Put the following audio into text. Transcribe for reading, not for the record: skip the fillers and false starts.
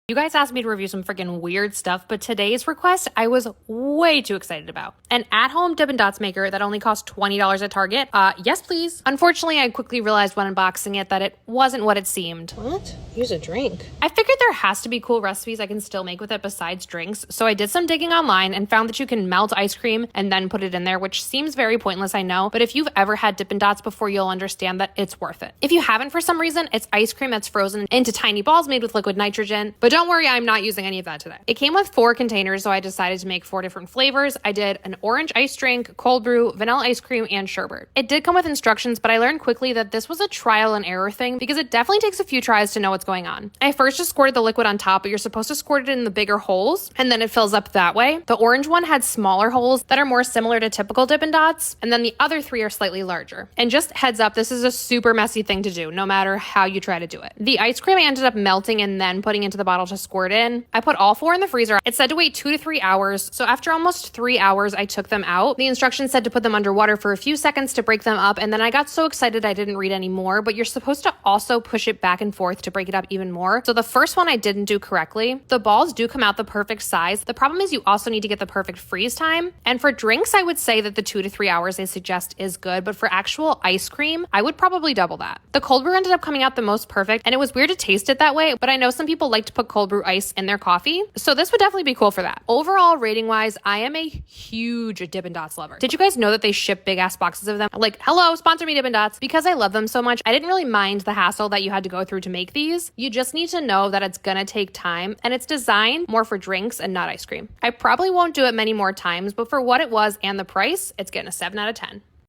You guys asked me to review some freaking weird stuff, but today's request I was way too excited about. An at-home Dippin' Dots maker that only cost $20 at Target. Yes please. Unfortunately, I quickly realized when unboxing it that it wasn't what it seemed. What? Use a drink. I figured there has to be cool recipes I can still make with it besides drinks, so I did some digging online and found that you can melt ice cream and then put it in there, which seems very pointless, I know, but if you've ever had Dippin' Dots before, you'll understand that it's worth it. If you haven't for some reason, it's ice cream that's frozen into tiny balls made with liquid nitrogen, but don't worry, I'm not using any of that today. It came with 4 containers, so I decided to make 4 different flavors. I did an orange ice drink, cold brew, vanilla ice cream, and sherbet. It did come with instructions, but I learned quickly that this was a trial and error thing because it definitely takes a few tries to know what's going on. I first just squirted the liquid on top, but you're supposed to squirt it in the bigger holes, and then it fills up that way. The orange one had smaller holes that are more similar to typical Dippin' Dots, and then the other 3 are slightly larger. And just heads up, this is a super messy thing to do, no matter how you try to do it. The ice cream I ended up melting and then putting into the bottle to squirt in. I put all 4 in the freezer. It said to wait 2 to 3 hours, so after almost 3 hours, I took them out. The instructions said to put them under water for a few seconds to break them up, and then I got so excited I didn't read any more, but you're supposed to also push it back and forth to break it up even more. So the first one I didn't do correctly. The balls do come out the perfect size. The problem is you also need to get the perfect freeze time. And for drinks, I would say that the 2 to 3 hours they suggest is good, but for actual ice cream, I would probably double that. The cold brew ended up coming out the most perfect, and it was weird to taste it that way, but I know some people like to put cold brew ice in their coffee, so this would definitely be cool for that. Overall, rating wise, I am a huge Dippin' Dots lover. Did you guys know that they ship big ass boxes of them? Like, hello, sponsor me Dippin' Dots. Because I love them so much, I didn't really mind the hassle that you had to go through to make these. You just need to know that it's gonna take time, and it's designed more for drinks and not ice cream. I probably won't do it many more times, but for what it was and the price, it's getting a 7 out of 10.